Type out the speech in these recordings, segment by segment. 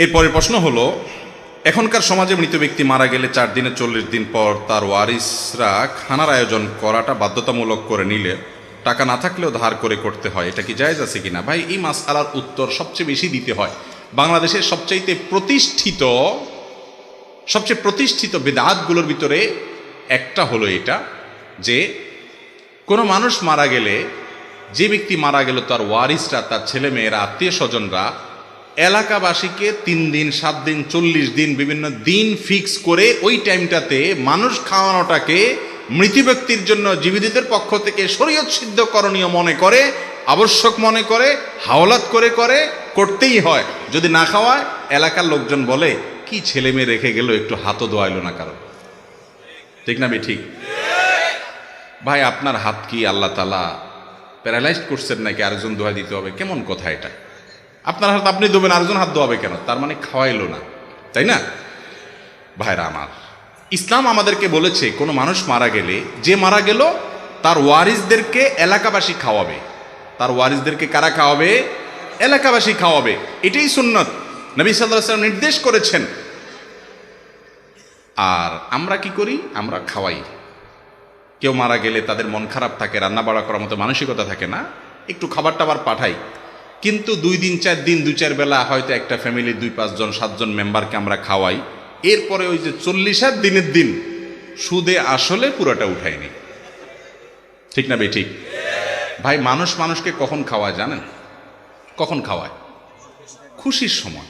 এরপরের প্রশ্ন হলো, এখনকার সমাজে মৃত ব্যক্তি মারা গেলে 4 দিনে 40 দিন পর তার ওয়ারিসরা খানার আয়োজন করাটা বাধ্যতামূলক করে নিলে টাকা না থাকলেও ধার করে করতে হয়, এটা কি জায়েজ আছে কিনা? ভাই, এই মাসআলার উত্তর সবচেয়ে বেশি দিতে হয় বাংলাদেশের সবচেয়ে প্রতিষ্ঠিত বিদআতগুলোর ভিতরে একটা হলো এটা, যে কোনো মানুষ মারা গেলে, যে ব্যক্তি মারা গেল তার ওয়ারিসরা, তার ছেলে মেয়েরা, আত্মীয় স্বজনরা এলাকাবাসীকে 3 দিন, 7 দিন, 40 দিন বিভিন্ন দিন ফিক্স করে ওই টাইমটাতে মানুষ খাওয়ানোটাকে মৃত ব্যক্তির জন্য জীবিতদের পক্ষ থেকে শরীয়ত সিদ্ধ করণীয় মনে করে, আবশ্যক মনে করে, হাওলাত করে করতেই হয়। যদি না খাওয়ায় এলাকার লোকজন বলে, কি ছেলে মেয়ে রেখে গেল, একটু হাতও দোয়াইল না কারণ। ঠিক না ঠিক? ভাই, আপনার হাত কি আল্লাহ তাআলা প্যারালাইজড করছেন নাকি আরেকজন দোয়া দিতে হবে? কেমন কথা এটা? আপনার হাত আপনি দেবেন, আরেকজন হাত দোয়াবে কেন? তার মানে খাওয়াইলো না, তাই না? ভাইরা আমার, ইসলাম আমাদেরকে বলেছে কোনো মানুষ মারা গেলে, যে মারা গেল তার ওয়ারিসদেরকে এলাকাবাসী খাওয়াবে। তার ওয়ারিসদেরকে কারা খাওয়াবে? এলাকাবাসী খাওয়াবে। এটাই সুন্নত, নবী সাল্লাল্লাহু আলাইহি ওয়াসাল্লাম নির্দেশ করেছেন। আর আমরা কি করি? আমরা খাওয়াই। কেউ মারা গেলে তাদের মন খারাপ থাকে, রান্না বাড়া করার মতো মানসিকতা থাকে না, একটু খাবার টাবার পাঠাই। কিন্তু 2 দিন 4 দিন 2-4 বেলা হয়তো একটা ফ্যামিলি 2-5 জন 7 জন মেম্বারকে আমরা খাওয়াই। এরপরে ওই যে 40 দিনের দিন সুদে আসলে পুরোটা উঠায়নি। ঠিক না বে ঠিক? ভাই, মানুষ মানুষকে কখন খাওয়ায় জানেন? কখন খাওয়ায়? খুশির সময়।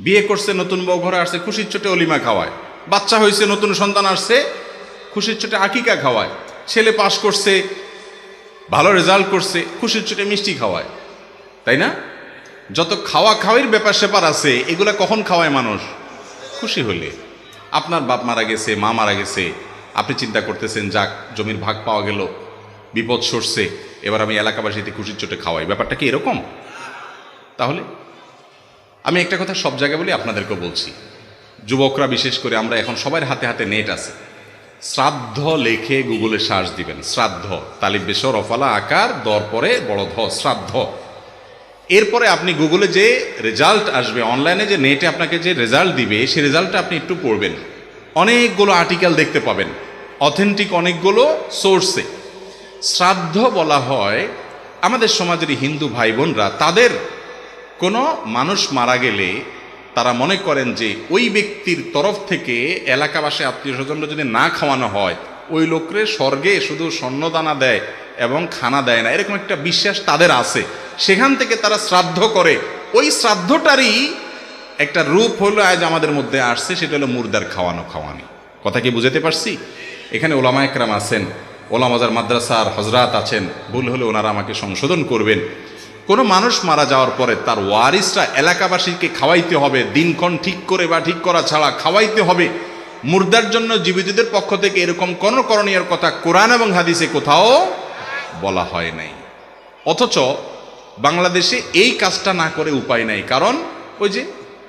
বিয়ে করছে, নতুন বউ ঘরে আসছে, খুশির চোটে অলিমা খাওয়ায়। বাচ্চা হয়েছে, নতুন সন্তান আসছে, খুশির চোটে আকিকা খাওয়ায়। ছেলে পাস করছে, ভালো রেজাল্ট করছে, খুশির চোটে মিষ্টি খাওয়ায়, তাই না? যত খাওয়া খাওয়ির ব্যাপার স্যাপার আছে, এগুলা কখন খাওয়ায় মানুষ? খুশি হলে। আপনার বাপ মারা গেছে, মা মারা গেছে, আপনি চিন্তা করতেছেন, যাক জমির ভাগ পাওয়া গেল, বিপদ সরছে, এবার আমি এলাকাবাসীতে খুশির চোটে খাওয়াই। ব্যাপারটা কি এরকম? তাহলে আমি একটা কথা সব জায়গায় বলি, আপনাদেরকেও বলছি, যুবকরা বিশেষ করে, আমরা এখন সবার হাতে হাতে নেট আছে। শ্রাদ্ধ লেখে গুগলে সার্চ দিবেন, শ্রাদ্ধ, তালিব বেসর রফালা আকার দর পরে বড় ধ, শ্রাদ্ধ। এরপরে আপনি গুগলে যে রেজাল্ট আসবে, অনলাইনে যে নেটে আপনাকে যে রেজাল্ট দিবে, সেই রেজাল্টটা আপনি একটু পড়বেন। অনেকগুলো আর্টিকেল দেখতে পাবেন, অথেন্টিক অনেকগুলো সোর্সে। শ্রাদ্ধ বলা হয় আমাদের সমাজের হিন্দু ভাই বোনরা, তাদের কোনো মানুষ মারা গেলে তারা মনে করেন যে ওই ব্যক্তির তরফ থেকে এলাকাবাসী আত্মীয় স্বজনরা যদি না খাওয়ানো হয়, ওই লোকরে স্বর্গে শুধু স্বর্ণদানা দেয় এবং খানা দেয় না, এরকম একটা বিশ্বাস তাদের আছে। সেখান থেকে তারা শ্রাদ্ধ করে। ওই শ্রাদ্ধটারই একটা রূপ হলো আজ আমাদের মধ্যে আসছে, সেটা হলো মুর্দার খাওয়ানি। কথা কি বুঝাতে পারছি? এখানে ওলামা একরাম আছেন, ওলামাজার মাদ্রাসার হজরাত আছেন, ভুল হলে ওনারা আমাকে সংশোধন করবেন। কোনো মানুষ মারা যাওয়ার পরে তার ওয়ারিসরা এলাকাবাসীকে খাওয়াইতে হবে, দিনক্ষণ ঠিক করে বা ঠিক করা ছাড়া খাওয়াইতে হবে। মুর্দার জন্য জীবিতদের পক্ষ থেকে এরকম কোন করণীয় কথা কোরআন এবং হাদিসে কোথাও বলা হয় নাই। অথচ বাংলাদেশে এই কাজটা না করে উপায় নাই, কারণ ওই যে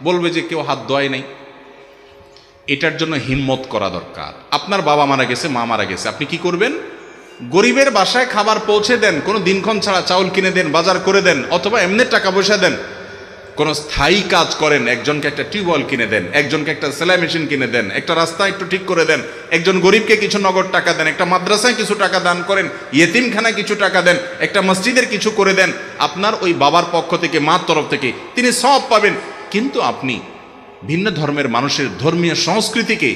বলবে যে কেউ হাত ধোয় নাই। এটার জন্য হিম্মত করা দরকার। আপনার বাবা মারা গেছে, মা মারা গেছে, আপনি কি করবেন? গরিবের বাসায় খাবার পৌঁছে দেন, কোনো দিনক্ষণ ছাড়া চাউল কিনে দেন, বাজার করে দেন, অথবা এমনি টাকা পয়সা দেন। কোনো স্থায়ী কাজ করেন, একজনকে একটা টিউবওয়েল কিনে দেন, একজনকে একটা সেলাই মেশিন কিনে দেন, একটা রাস্তা একটু ঠিক করে দেন, একজন গরিবকে কিছু নগদ টাকা দেন, একটা মাদ্রাসায় কিছু টাকা দান করেন, ইয়েতিমখানায় কিছু টাকা দেন, একটা মসজিদের কিছু করে দেন। আপনার ওই বাবার পক্ষ থেকে, মার তরফ থেকে তিনি সব পাবেন। কিন্তু আপনি ভিন্ন ধর্মের মানুষের ধর্মীয় সংস্কৃতিকে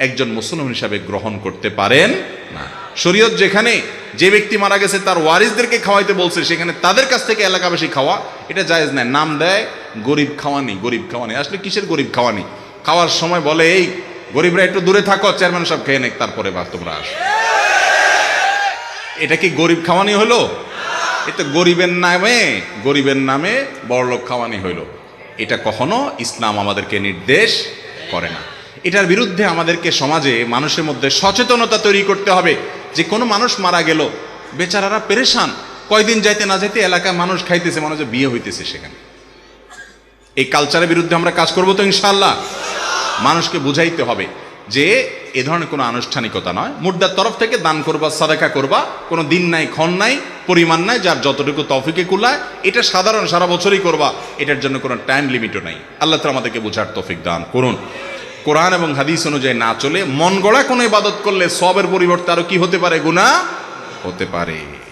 একজন মুসলমান হিসাবে গ্রহণ করতে পারেন না। শরীয়ত যেখানে যে ব্যক্তি মারা গেছে তার ওয়ারিসদেরকে খাওয়াইতে বলছে, সেখানে তাদের কাছ থেকে এলাকাবাসী খাওয়া এটা জায়েজ নাই। নাম দেয় গরিব খাওয়ানি, গরিব খাওয়ানি। আসলে কিসের গরিব খাওয়ানি? খাওয়ার সময় বলে, এই গরিবরা একটু দূরে থাকো, চেয়ারম্যান সব খেয়ে নেক, তারপরে বা তোমরা আস। এটা কি গরিব খাওয়ানি হলো? এটা গরিবের নামে বড়লোক খাওয়ানি হইল। এটা কখনো ইসলাম আমাদেরকে নির্দেশ করে না। এটার বিরুদ্ধে আমাদেরকে সমাজে মানুষের মধ্যে সচেতনতা তৈরি করতে হবে, যে কোনো মানুষ মারা গেল, বেচারারা পেরেশান, কয়দিন যাইতে না যাইতে এলাকায় মানুষ খাইতেছে, মনে হচ্ছে বিয়ে হইতেছে সেখানে। এই কালচারের বিরুদ্ধে আমরা কাজ করবো তো ইনশাআল্লাহ। মানুষকে বুঝাইতে হবে যে এ ধরনের কোনো আনুষ্ঠানিকতা নয়। মুর্দার তরফ থেকে দান করবা, সাদাকা করবা, কোনো দিন নাই, ক্ষণ নাই, পরিমাণ নাই, যার যতটুকু তৌফিকে কুলায়। এটা সাধারণ সারা বছরই করবা, এটার জন্য কোনো টাইম লিমিটও নাই। আল্লাহ তাআলা আমাদেরকে বোঝার তৌফিক দান করুন। কোরআন এবং হাদিস অনুযায়ী না চলে মন গড়া কোনো ইবাদত করলে সওয়াবের পরিবর্তে আরো কি হতে পারে? গুনাহ হতে পারে।